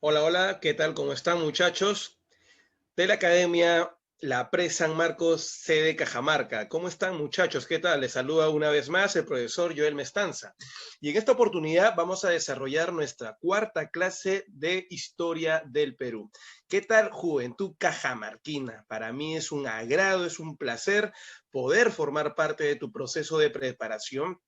Hola, hola, ¿qué tal? ¿Cómo están, muchachos? De la Academia La Pre San Marcos, sede Cajamarca. ¿Cómo están, muchachos? ¿Qué tal? Les saluda una vez más el profesor Joel Mestanza. Y en esta oportunidad vamos a desarrollar nuestra cuarta clase de Historia del Perú. ¿Qué tal, juventud cajamarquina? Para mí es un agrado, es un placer poder formar parte de tu proceso de preparación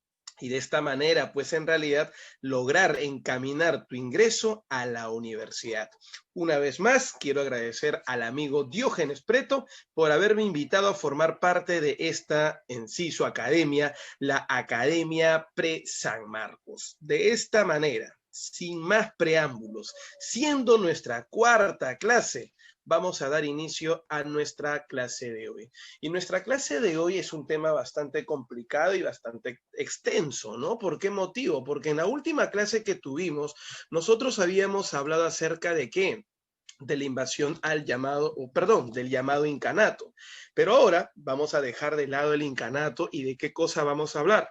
y de esta manera, pues en realidad, lograr encaminar tu ingreso a la universidad. Una vez más, quiero agradecer al amigo Diógenes Preto por haberme invitado a formar parte de esta, en sí, su academia, la Academia Pre-San Marcos. De esta manera, sin más preámbulos, siendo nuestra cuarta clase, vamos a dar inicio a nuestra clase de hoy. Y nuestra clase de hoy es un tema bastante complicado y bastante extenso, ¿no? ¿Por qué motivo? Porque en la última clase que tuvimos, nosotros habíamos hablado acerca de qué, de la invasión al llamado, perdón, del llamado incanato. Pero ahora vamos a dejar de lado el incanato y de qué cosa vamos a hablar.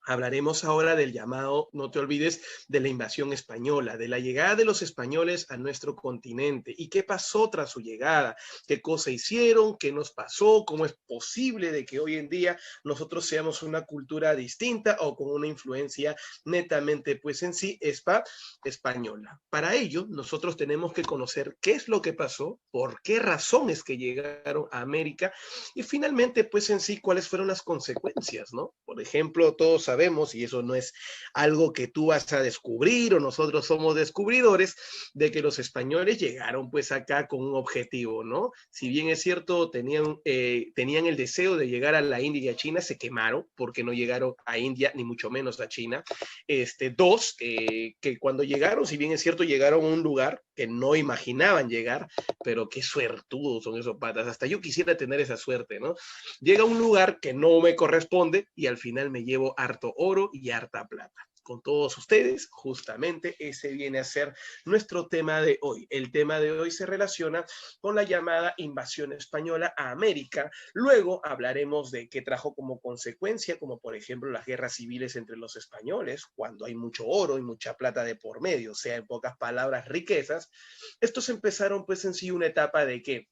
Hablaremos ahora del llamado, no te olvides, de la invasión española, de la llegada de los españoles a nuestro continente y qué pasó tras su llegada, qué cosa hicieron, qué nos pasó, cómo es posible de que hoy en día nosotros seamos una cultura distinta o con una influencia netamente, pues en sí, española. Para ello, nosotros tenemos que conocer qué es lo que pasó, por qué razones que llegaron a América y finalmente, pues en sí, cuáles fueron las consecuencias, ¿no? Por ejemplo, todos sabemos, y eso no es algo que tú vas a descubrir o nosotros somos descubridores, de que los españoles llegaron pues acá con un objetivo, ¿no? Si bien es cierto, tenían el deseo de llegar a la India y a China, se quemaron porque no llegaron a India, ni mucho menos a China. Dos, que cuando llegaron, si bien es cierto, llegaron a un lugar que no imaginaban llegar, pero qué suertudos son esos patas. Hasta yo quisiera tener esa suerte, ¿no? Llega a un lugar que no me corresponde y al final me llevo harto oro y harta plata. Con todos ustedes, justamente ese viene a ser nuestro tema de hoy. El tema de hoy se relaciona con la llamada invasión española a América. Luego hablaremos de qué trajo como consecuencia, como por ejemplo las guerras civiles entre los españoles, cuando hay mucho oro y mucha plata de por medio, o sea, en pocas palabras, riquezas. Estos empezaron pues en sí una etapa de qué,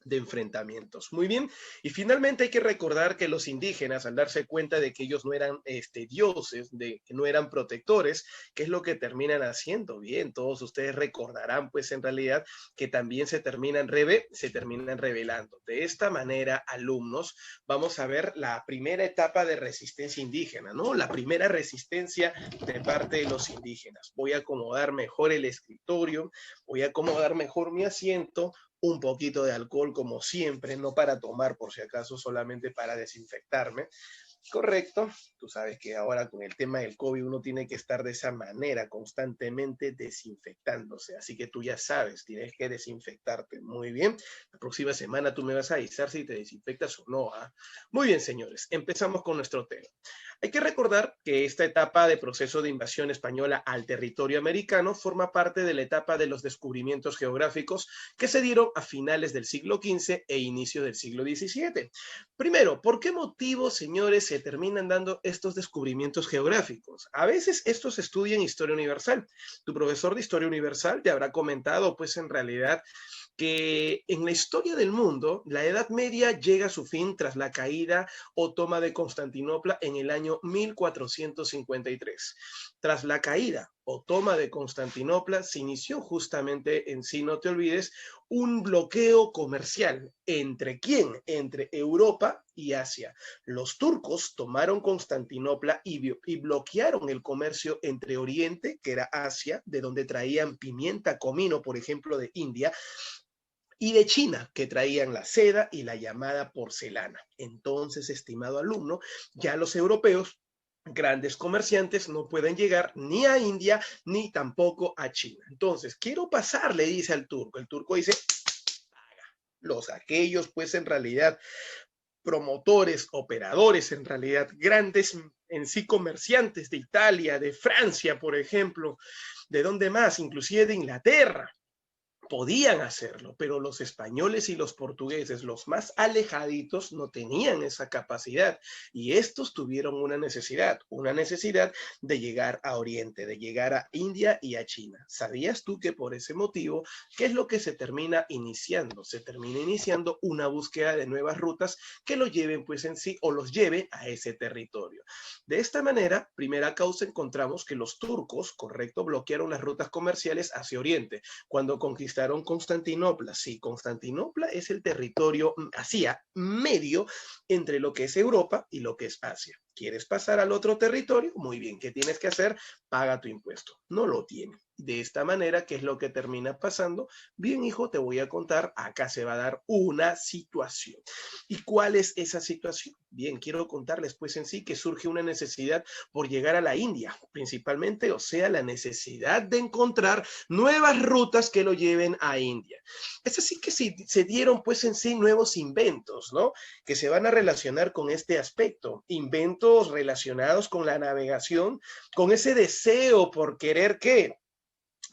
de enfrentamientos. Muy bien, y finalmente hay que recordar que los indígenas, al darse cuenta de que ellos no eran dioses, de que no eran protectores, ¿qué es lo que terminan haciendo? Bien, todos ustedes recordarán, pues en realidad, que también se terminan rebelando. De esta manera, alumnos, vamos a ver la primera etapa de resistencia indígena, ¿no? La primera resistencia de parte de los indígenas. Voy a acomodar mejor el escritorio, voy a acomodar mejor mi asiento, un poquito de alcohol como siempre, no para tomar por si acaso, solamente para desinfectarme. Correcto, tú sabes que ahora con el tema del COVID uno tiene que estar de esa manera, constantemente desinfectándose, así que tú ya sabes, tienes que desinfectarte. Muy bien, la próxima semana tú me vas a avisar si te desinfectas o no. ¿Ah? Muy bien, señores, empezamos con nuestro tema. Hay que recordar que esta etapa de proceso de invasión española al territorio americano forma parte de la etapa de los descubrimientos geográficos que se dieron a finales del siglo XV e inicio del siglo XVII. Primero, ¿por qué motivo, señores, se terminan dando estos descubrimientos geográficos? A veces estos se estudian en Historia Universal. Tu profesor de Historia Universal te habrá comentado, pues en realidad, que en la historia del mundo, la Edad Media llega a su fin tras la caída o toma de Constantinopla en el año 1453. Tras la caída o toma de Constantinopla, se inició justamente en sí, no te olvides, un bloqueo comercial. ¿Entre quién? Entre Europa y Asia. Los turcos tomaron Constantinopla y bloquearon el comercio entre Oriente, que era Asia, de donde traían pimienta, comino, por ejemplo, de India, y de China, que traían la seda y la llamada porcelana. Entonces, estimado alumno, ya los europeos, grandes comerciantes, no pueden llegar ni a India ni tampoco a China. Entonces, quiero pasar, le dice al turco. El turco dice, los aquellos, pues en realidad, promotores, operadores, en realidad, grandes en sí comerciantes de Italia, de Francia, por ejemplo, de dónde más, inclusive de Inglaterra, podían hacerlo, pero los españoles y los portugueses, los más alejaditos, no tenían esa capacidad y estos tuvieron una necesidad de llegar a Oriente, de llegar a India y a China. ¿Sabías tú que por ese motivo, qué es lo que se termina iniciando? Se termina iniciando una búsqueda de nuevas rutas que lo lleven pues en sí o los lleve a ese territorio. De esta manera, primera causa, encontramos que los turcos, correcto, bloquearon las rutas comerciales hacia Oriente cuando conquistaron Constantinopla. Sí, Constantinopla es el territorio hacia medio entre lo que es Europa y lo que es Asia. ¿Quieres pasar al otro territorio? Muy bien, ¿qué tienes que hacer? Paga tu impuesto. No lo tiene. De esta manera, ¿qué es lo que termina pasando? Bien, hijo, te voy a contar, acá se va a dar una situación. ¿Y cuál es esa situación? Bien, quiero contarles pues en sí que surge una necesidad por llegar a la India, principalmente, o sea, la necesidad de encontrar nuevas rutas que lo lleven a India. Es así que se dieron pues en sí nuevos inventos, ¿no? Que se van a relacionar con este aspecto, inventos relacionados con la navegación, con ese deseo por querer ¿qué?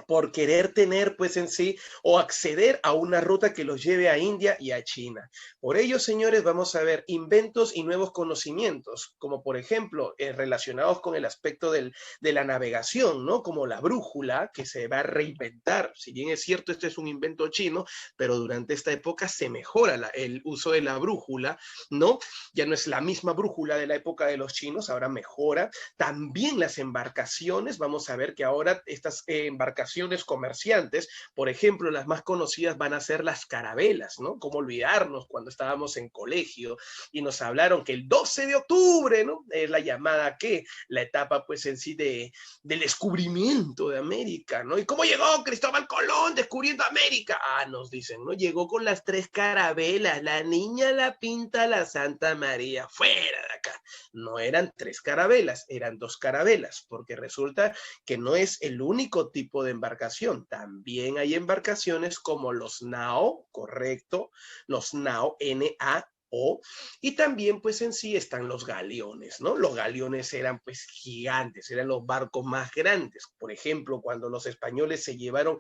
Por querer tener pues en sí o acceder a una ruta que los lleve a India y a China. Por ello, señores, vamos a ver inventos y nuevos conocimientos, como por ejemplo relacionados con el aspecto de la navegación, ¿no? Como la brújula, que se va a reinventar. Si bien es cierto, este es un invento chino, pero durante esta época se mejora el uso de la brújula, ¿no? Ya no es la misma brújula de la época de los chinos, ahora mejora. También las embarcaciones, vamos a ver que ahora estas embarcaciones comerciantes, por ejemplo, las más conocidas van a ser las carabelas, ¿no? ¿Cómo olvidarnos cuando estábamos en colegio y nos hablaron que el 12 de octubre, ¿no? Es la llamada, ¿qué? La etapa, pues, en sí del descubrimiento de América, ¿no? ¿Y cómo llegó Cristóbal Colón descubriendo América? Ah, nos dicen, ¿no? Llegó con las 3 carabelas, la Niña, la Pinta, la Santa María, fuera de acá. No eran 3 carabelas, eran 2 carabelas, porque resulta que no es el único tipo de embarcación. También hay embarcaciones como los nao, correcto, los nao, N-A-O, y también pues en sí están los galeones, ¿no? Los galeones eran pues gigantes, eran los barcos más grandes. Por ejemplo, cuando los españoles se llevaron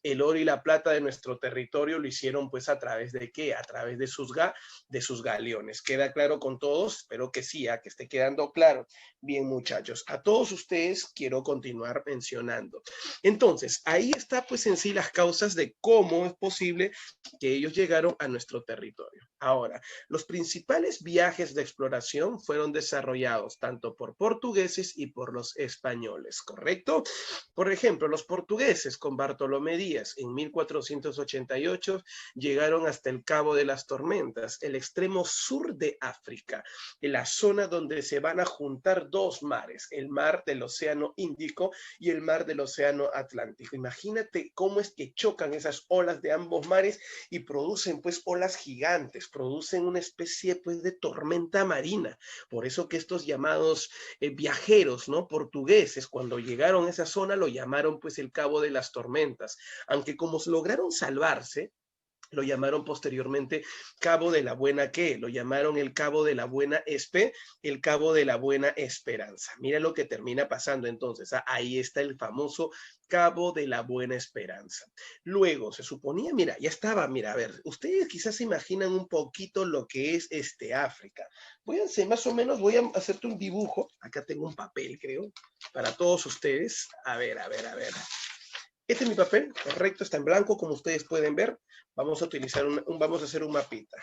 el oro y la plata de nuestro territorio, lo hicieron pues a través de ¿qué? A través de sus galeones. ¿Queda claro con todos? Espero que sí, que esté quedando claro. Bien, muchachos, a todos ustedes quiero continuar mencionando. Entonces, ahí está pues en sí las causas de cómo es posible que ellos llegaron a nuestro territorio. Ahora, los principales viajes de exploración fueron desarrollados tanto por portugueses y por los españoles, ¿correcto? Por ejemplo, los portugueses con Bartolomé Díaz en 1488 llegaron hasta el Cabo de las Tormentas, el extremo sur de África, en la zona donde se van a juntar 2 mares, el mar del Océano Índico y el mar del Océano Atlántico. Imagínate cómo es que chocan esas olas de ambos mares y producen pues olas gigantes, producen una especie pues de tormenta marina. Por eso que estos llamados viajeros, ¿no? Portugueses, cuando llegaron a esa zona lo llamaron pues el Cabo de las Tormentas, aunque como lograron salvarse, lo llamaron posteriormente Cabo de la Buena ¿qué? Lo llamaron el Cabo de la Buena el Cabo de la Buena Esperanza. Mira lo que termina pasando entonces. Ahí está el famoso Cabo de la Buena Esperanza. Luego se suponía, mira, ya estaba, mira, a ver, ustedes quizás se imaginan un poquito lo que es África. Voy a hacer, más o menos, voy a hacerte un dibujo. Acá tengo un papel, creo, para todos ustedes. A ver, a ver, a ver. Este es mi papel, correcto, está en blanco, como ustedes pueden ver. Vamos a utilizar vamos a hacer un mapita.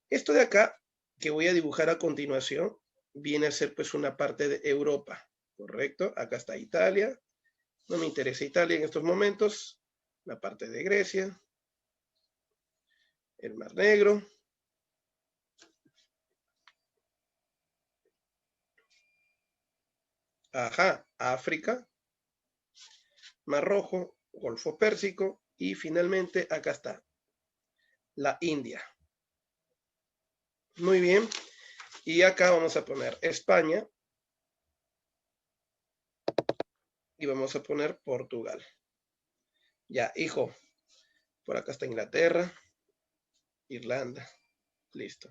Esto de acá, que voy a dibujar a continuación, viene a ser pues una parte de Europa, correcto. Acá está Italia. No me interesa Italia en estos momentos. La parte de Grecia. El Mar Negro. Ajá, África. Mar Rojo, Golfo Pérsico. Y finalmente acá está, la India. Muy bien. Y acá vamos a poner España. Y vamos a poner Portugal. Ya, hijo. Por acá está Inglaterra. Irlanda. Listo.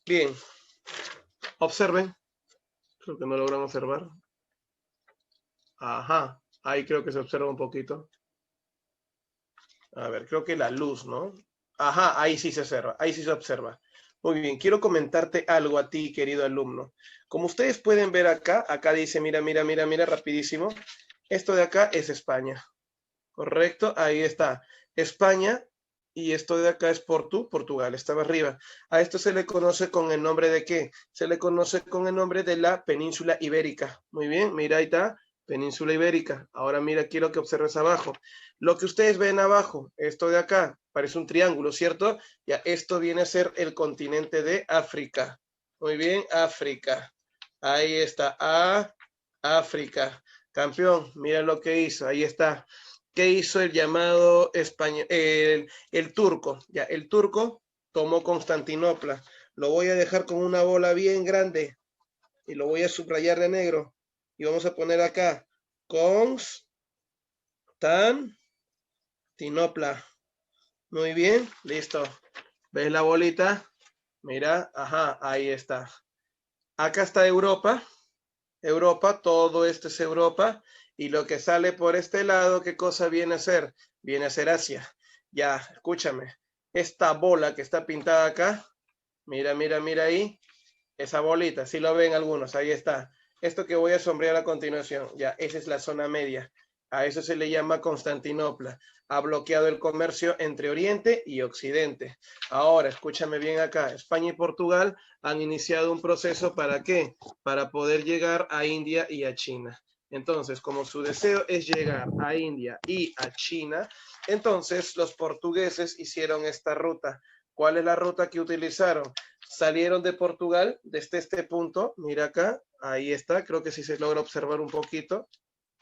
Bien. Observen. Creo que no logran observar. Ajá. Ahí creo que se observa un poquito. A ver, creo que la luz, ¿no? Ajá, ahí sí se observa, ahí sí se observa. Muy bien, quiero comentarte algo a ti, querido alumno. Como ustedes pueden ver acá, acá dice, mira, mira, mira, mira, rapidísimo. Esto de acá es España, ¿correcto? Ahí está, España, y esto de acá es Portugal, estaba arriba. A esto se le conoce con el nombre de ¿qué? Se le conoce con el nombre de la península ibérica. Muy bien, mira, ahí está, península ibérica. Ahora mira, quiero que observes abajo. Lo que ustedes ven abajo, esto de acá, parece un triángulo, ¿cierto? Ya, esto viene a ser el continente de África. Muy bien, África. Ahí está, África. Campeón, mira lo que hizo, ahí está. ¿Qué hizo el llamado español, el turco? Ya, el turco tomó Constantinopla. Lo voy a dejar con una bola bien grande y lo voy a subrayar de negro. Y vamos a poner acá Constantinopla. Muy bien, listo. ¿Ves la bolita? Mira, ajá, ahí está. Acá está Europa. Europa, todo esto es Europa. Y lo que sale por este lado, ¿qué cosa viene a ser? Viene a ser Asia. Ya, escúchame. Esta bola que está pintada acá, mira, mira, mira ahí. Esa bolita, si lo ven algunos, ahí está. Esto que voy a sombrear a continuación, ya, esa es la zona media. A eso se le llama Constantinopla. Ha bloqueado el comercio entre Oriente y Occidente. Ahora, escúchame bien acá. España y Portugal han iniciado un proceso ¿para qué? Para poder llegar a India y a China. Entonces, como su deseo es llegar a India y a China, entonces los portugueses hicieron esta ruta. ¿Cuál es la ruta que utilizaron? Salieron de Portugal desde este punto, mira acá, ahí está, creo que sí se logra observar un poquito.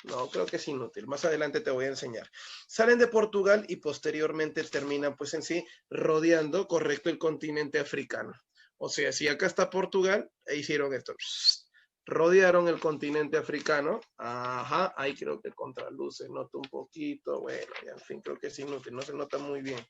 No, creo que es inútil, más adelante te voy a enseñar. Salen de Portugal y posteriormente terminan pues en sí rodeando, correcto, el continente africano. O sea, si acá está Portugal, e hicieron esto, rodearon el continente africano, ajá, ahí creo que contraluz se nota un poquito, bueno, ya, en fin, creo que es inútil, no se nota muy bien.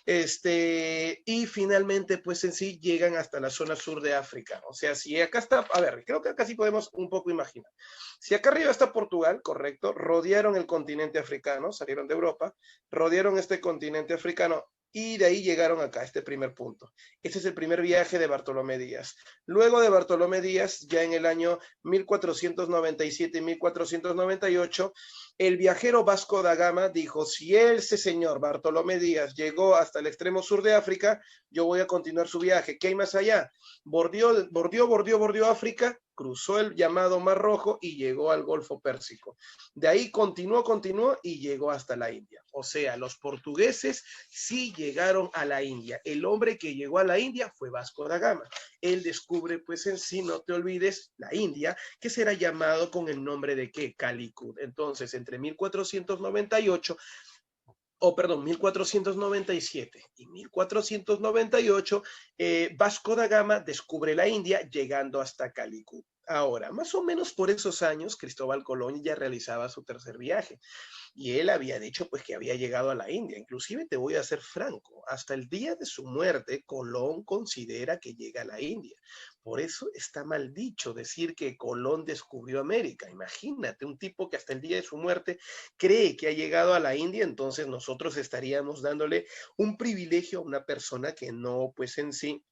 Y finalmente, pues en sí llegan hasta la zona sur de África. O sea, si acá está, a ver, creo que acá sí podemos un poco imaginar. Si acá arriba está Portugal, correcto, rodearon el continente africano, salieron de Europa, rodearon este continente africano y de ahí llegaron acá, a este primer punto. Este es el primer viaje de Bartolomé Díaz. Luego de Bartolomé Díaz, ya en el año 1497 y 1498, el viajero Vasco da Gama dijo, si ese señor Bartolomé Díaz llegó hasta el extremo sur de África, yo voy a continuar su viaje. ¿Qué hay más allá? Bordeó África, cruzó el llamado Mar Rojo y llegó al Golfo Pérsico. De ahí continuó y llegó hasta la India. O sea, los portugueses sí llegaron a la India. El hombre que llegó a la India fue Vasco da Gama. Él descubre, pues en sí, no te olvides, la India, que será llamado con el nombre de ¿qué? Calicut. Entonces, entre 1498 perdón, 1497 y 1498, Vasco da Gama descubre la India llegando hasta Calicut. Ahora, más o menos por esos años, Cristóbal Colón ya realizaba su tercer viaje y él había dicho pues que había llegado a la India. Inclusive te voy a ser franco, hasta el día de su muerte, Colón considera que llega a la India. Por eso está mal dicho decir que Colón descubrió América. Imagínate, un tipo que hasta el día de su muerte cree que ha llegado a la India, entonces nosotros estaríamos dándole un privilegio a una persona que no, pues en sí,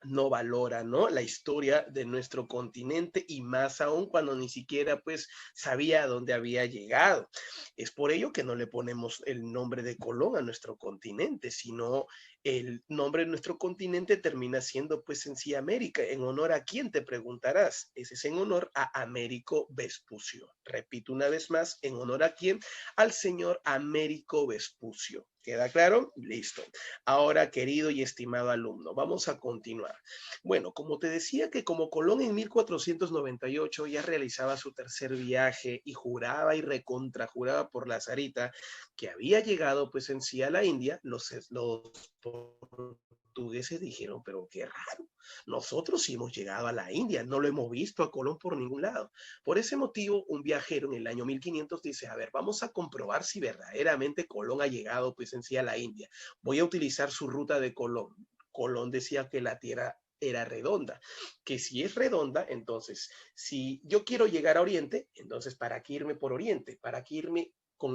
no valora, ¿no? La historia de nuestro continente y más aún cuando ni siquiera pues sabía a dónde había llegado. Es por ello que no le ponemos el nombre de Colón a nuestro continente, sino el nombre de nuestro continente termina siendo pues en sí América. ¿En honor a quién te preguntarás? Ese es en honor a Américo Vespucio. Repito una vez más, ¿en honor a quién? Al señor Américo Vespucio. ¿Queda claro? Listo. Ahora, querido y estimado alumno, vamos a continuar. Bueno, como te decía que como Colón en 1498 ya realizaba su tercer viaje y juraba y recontrajuraba por la Sarita que había llegado pues en sí a la India, los portugueses dijeron, pero qué raro, nosotros sí hemos llegado a la India, no lo hemos visto a Colón por ningún lado. Por ese motivo, un viajero en el año 1500 dice, a ver, vamos a comprobar si verdaderamente Colón ha llegado pues en sí a la India. Voy a utilizar su ruta de Colón. Colón decía que la Tierra era redonda, que si es redonda, entonces, si yo quiero llegar a Oriente, entonces, ¿para qué irme por Oriente? ¿Para qué irme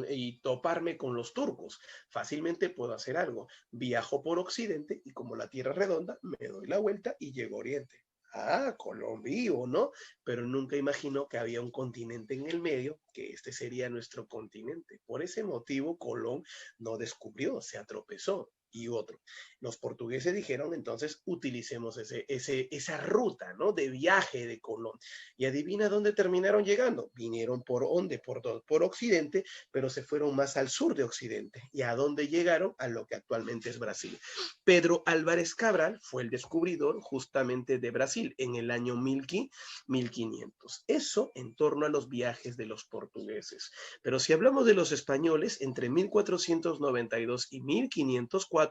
y toparme con los turcos. Fácilmente puedo hacer algo. Viajo por Occidente y como la Tierra es redonda, me doy la vuelta y llego a Oriente. Ah, Colón vivo, ¿no? Pero nunca imaginó que había un continente en el medio, que este sería nuestro continente. Por ese motivo, Colón no descubrió, se atropezó. Y otro. Los portugueses dijeron, entonces, utilicemos esa ruta, ¿no? De viaje de Colón. Y adivina dónde terminaron llegando. Vinieron por dónde, por Occidente, pero se fueron más al sur de Occidente. ¿Y a dónde llegaron? A lo que actualmente es Brasil. Pedro Álvarez Cabral fue el descubridor justamente de Brasil en el año 1500. Eso en torno a los viajes de los portugueses. Pero si hablamos de los españoles, entre 1492 y 1504,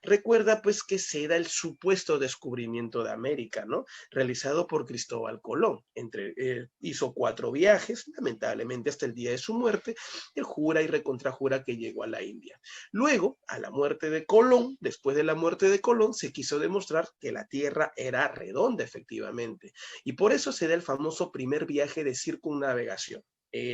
recuerda pues que se da el supuesto descubrimiento de América, ¿no? Realizado por Cristóbal Colón. Hizo 4 viajes, lamentablemente hasta el día de su muerte, él jura y recontrajura que llegó a la India. Luego, a la muerte de Colón, después de la muerte de Colón, se quiso demostrar que la Tierra era redonda, efectivamente. Y por eso se da el famoso primer viaje de circunnavegación.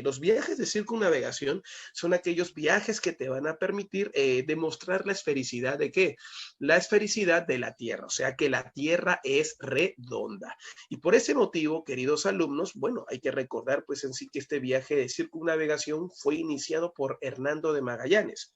Los viajes de circunnavegación son aquellos viajes que te van a permitir demostrar la esfericidad de ¿qué? La esfericidad de la Tierra, o sea que la Tierra es redonda. Y por ese motivo, queridos alumnos, bueno, hay que recordar pues en sí que este viaje de circunnavegación fue iniciado por Hernando de Magallanes.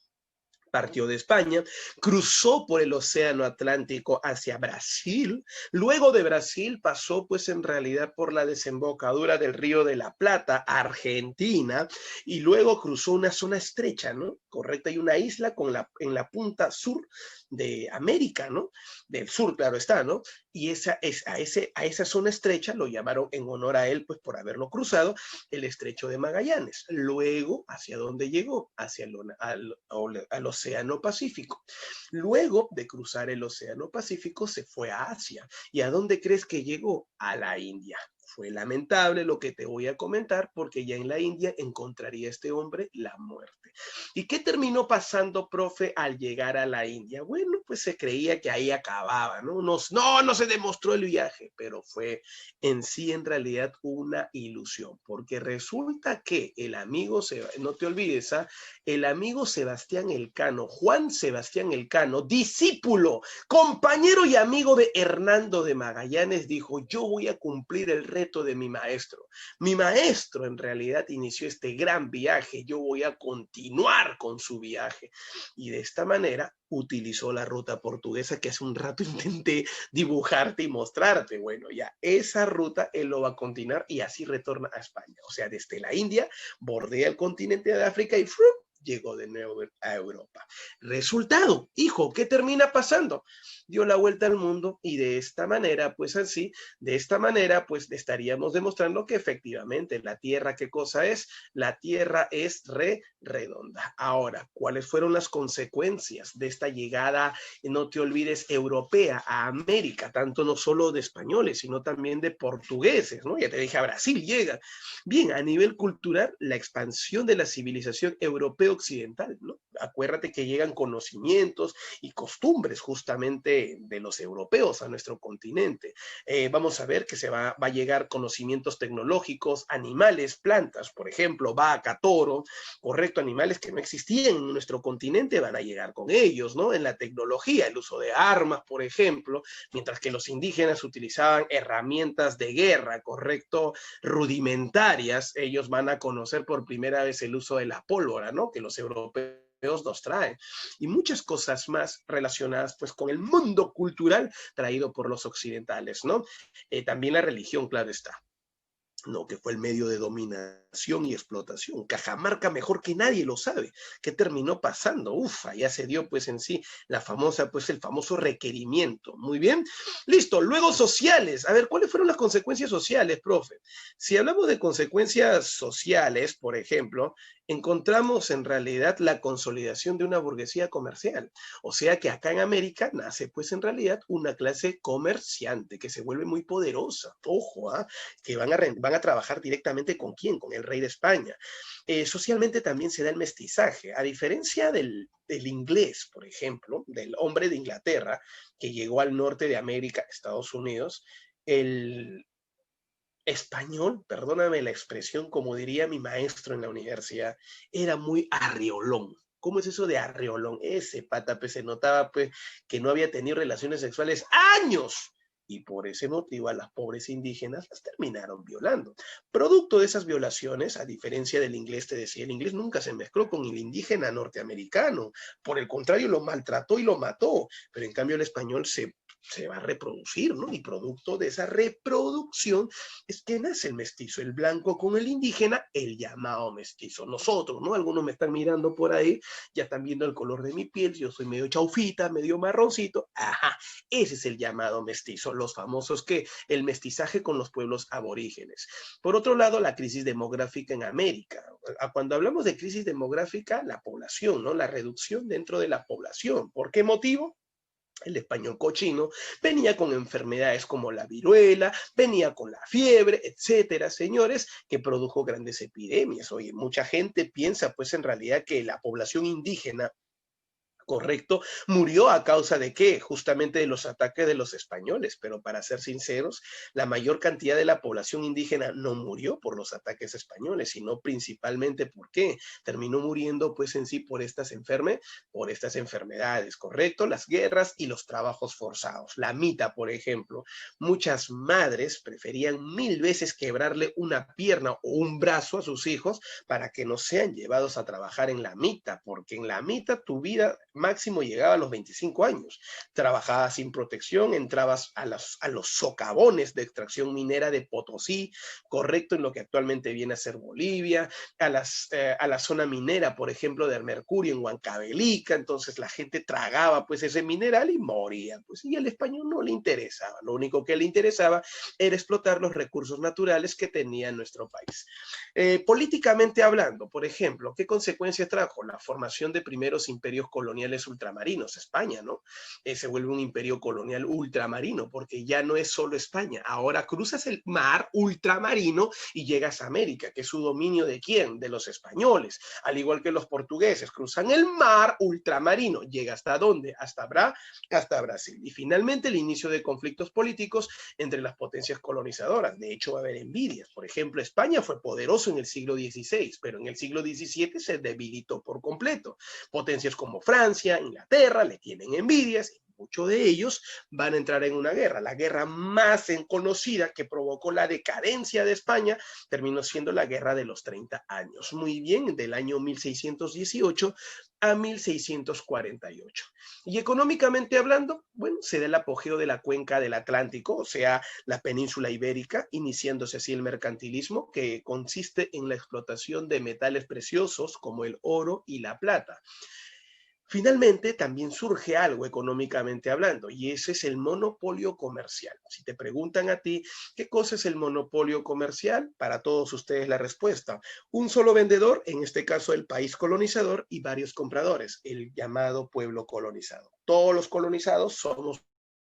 Partió de España, cruzó por el Océano Atlántico hacia Brasil, luego de Brasil pasó pues en realidad por la desembocadura del Río de la Plata, Argentina, y luego cruzó una zona estrecha, ¿no? Correcta, hay una isla en la punta sur de América, ¿no? Del sur, claro está, ¿no? Y a esa zona estrecha lo llamaron en honor a él, pues por haberlo cruzado, el Estrecho de Magallanes. Luego, ¿hacia dónde llegó? Hacia al Océano Pacífico. Luego de cruzar el Océano Pacífico, se fue a Asia. ¿Y a dónde crees que llegó? A la India. Fue lamentable lo que te voy a comentar porque ya en la India encontraría este hombre la muerte. ¿Y qué terminó pasando, profe, al llegar a la India? Bueno, pues se creía que ahí acababa, ¿no? No se demostró el viaje, pero fue en sí en realidad una ilusión, porque resulta que el amigo, no te olvides, ¿ah? El amigo Sebastián Elcano, Juan Sebastián Elcano, discípulo, compañero y amigo de Hernando de Magallanes, dijo, yo voy a cumplir el reto de mi maestro. Mi maestro en realidad inició este gran viaje, yo voy a continuar con su viaje. Y de esta manera utilizó la ruta portuguesa que hace un rato intenté dibujarte y mostrarte. Bueno, ya esa ruta él lo va a continuar y así retorna a España. O sea, desde la India bordea el continente de África y ¡frum! Llegó de nuevo a Europa. Resultado, hijo, ¿qué termina pasando? Dio la vuelta al mundo y de esta manera, pues así, de esta manera, pues estaríamos demostrando que efectivamente la Tierra, ¿qué cosa es? La Tierra es redonda. Ahora, ¿cuáles fueron las consecuencias de esta llegada, no te olvides, europea a América? Tanto no solo de españoles, sino también de portugueses, ¿no? Ya te dije, a Brasil llega. Bien, a nivel cultural, la expansión de la civilización europeo-occidental, ¿no? Acuérdate que llegan conocimientos y costumbres justamente de los europeos a nuestro continente. Vamos a ver que va a llegar conocimientos tecnológicos, animales, plantas, por ejemplo, vaca, toro, correcto, animales que no existían en nuestro continente van a llegar con ellos, ¿no? En la tecnología, el uso de armas, por ejemplo, mientras que los indígenas utilizaban herramientas de guerra, correcto, rudimentarias, ellos van a conocer por primera vez el uso de la pólvora, ¿no? Que los europeos nos traen y muchas cosas más relacionadas pues con el mundo cultural traído por los occidentales, ¿no? También la religión, claro está. No, que fue el medio de dominación y explotación. Cajamarca mejor que nadie lo sabe. ¿Qué terminó pasando? Uf, allá se dio pues en sí la famosa, pues el famoso requerimiento. Muy bien. Listo. Luego sociales. A ver, ¿cuáles fueron las consecuencias sociales, profe? Si hablamos de consecuencias sociales, por ejemplo, encontramos en realidad la consolidación de una burguesía comercial. O sea que acá en América nace pues en realidad una clase comerciante que se vuelve muy poderosa. Ojo, ¿ah? Que van a trabajar directamente con quién, con el rey de España. Socialmente también se da el mestizaje, a diferencia del inglés, por ejemplo, del hombre de Inglaterra que llegó al norte de América, Estados Unidos, el, español, perdóname la expresión, como diría mi maestro en la universidad, era muy arriolón. ¿Cómo es eso de arriolón? Ese pata, pues se notaba pues que no había tenido relaciones sexuales años. Y por ese motivo a las pobres indígenas las terminaron violando. Producto de esas violaciones, a diferencia del inglés, te decía, el inglés nunca se mezcló con el indígena norteamericano. Por el contrario, lo maltrató y lo mató. Pero en cambio el español se va a reproducir, ¿no? Y producto de esa reproducción es que nace el mestizo, el blanco con el indígena, el llamado mestizo. Nosotros, ¿no? Algunos me están mirando por ahí, ya están viendo el color de mi piel, yo soy medio chaufita, medio marroncito, ajá, ese es el llamado mestizo, los famosos que el mestizaje con los pueblos aborígenes. Por otro lado, la crisis demográfica en América. Cuando hablamos de crisis demográfica, la población, ¿no? La reducción dentro de la población. ¿Por qué motivo? El español cochino venía con enfermedades como la viruela, venía con la fiebre, etcétera, señores, que produjo grandes epidemias. Oye, mucha gente piensa pues en realidad que la población indígena, correcto, murió a causa de qué? Justamente de los ataques de los españoles, pero para ser sinceros, la mayor cantidad de la población indígena no murió por los ataques españoles, sino principalmente ¿por qué? Terminó muriendo pues en sí por estas enfermedades, correcto, las guerras y los trabajos forzados. La mita, por ejemplo, muchas madres preferían 1000 veces quebrarle una pierna o un brazo a sus hijos para que no sean llevados a trabajar en la mita, porque en la mita tu vida máximo llegaba a los 25 años. Trabajabas sin protección, entrabas a los socavones de extracción minera de Potosí, correcto, en lo que actualmente viene a ser Bolivia, a la zona minera, por ejemplo, del mercurio en Huancavelica, entonces la gente tragaba pues ese mineral y moría, pues y al español no le interesaba, lo único que le interesaba era explotar los recursos naturales que tenía nuestro país. Políticamente hablando, por ejemplo, ¿qué consecuencias trajo? La formación de primeros imperios coloniales ultramarinos, España, ¿no? Se vuelve un imperio colonial ultramarino, porque ya no es solo España, ahora cruzas el mar ultramarino y llegas a América, que es su dominio de quién? De los españoles, al igual que los portugueses, cruzan el mar ultramarino, llega hasta dónde? Hasta Brasil. Y finalmente el inicio de conflictos políticos entre las potencias colonizadoras. De hecho, va a haber envidias. Por ejemplo, España fue poderoso en el siglo XVI, pero en el siglo XVII se debilitó por completo. Potencias como Francia, Inglaterra, le tienen envidias. Muchos de ellos van a entrar en una guerra. La guerra más conocida que provocó la decadencia de España terminó siendo la Guerra de los 30 años. Muy bien, del año 1618 a 1648. Y económicamente hablando, bueno, se da el apogeo de la cuenca del Atlántico, o sea, la península ibérica, iniciándose así el mercantilismo, que consiste en la explotación de metales preciosos como el oro y la plata. Finalmente, también surge algo económicamente hablando, y ese es el monopolio comercial. Si te preguntan a ti, ¿qué cosa es el monopolio comercial? Para todos ustedes la respuesta. Un solo vendedor, en este caso el país colonizador, y varios compradores, el llamado pueblo colonizado. Todos los colonizados somos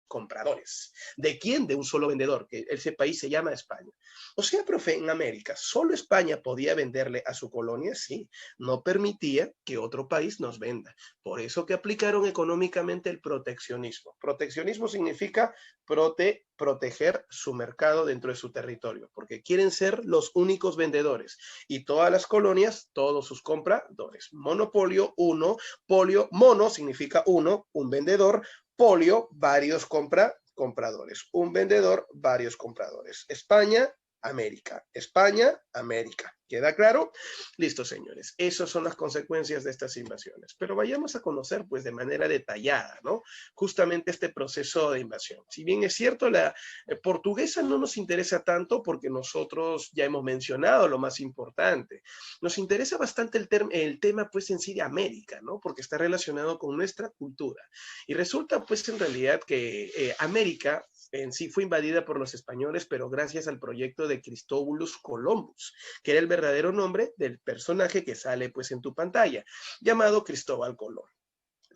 compradores. ¿De quién? De un solo vendedor, que ese país se llama España. O sea, profe, en América, ¿solo España podía venderle a su colonia? Sí, no permitía que otro país nos venda. Por eso que aplicaron económicamente el proteccionismo. Proteccionismo significa proteger su mercado dentro de su territorio, porque quieren ser los únicos vendedores y todas las colonias, todos sus compradores. Monopolio, uno, polio, mono significa uno, un vendedor, polio, varios compradores. Un vendedor, varios compradores. España, América. España, América. ¿Queda claro? Listo, señores. Esas son las consecuencias de estas invasiones. Pero vayamos a conocer, pues, de manera detallada, ¿no? Justamente este proceso de invasión. Si bien es cierto, la portuguesa no nos interesa tanto porque nosotros ya hemos mencionado lo más importante. Nos interesa bastante el tema, pues, en sí de América, ¿no? Porque está relacionado con nuestra cultura. Y resulta, pues, en realidad que América en sí fue invadida por los españoles, pero gracias al proyecto de Cristóbulus Columbus, que era el verdadero nombre del personaje que sale pues en tu pantalla, llamado Cristóbal Colón.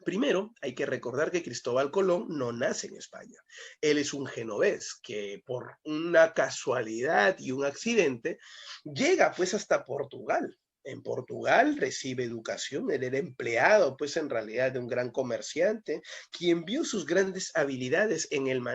Primero, hay que recordar que Cristóbal Colón no nace en España. Él es un genovés que por una casualidad y un accidente llega pues hasta Portugal. En Portugal recibe educación, él era empleado pues en realidad de un gran comerciante, quien vio sus grandes habilidades en el manejo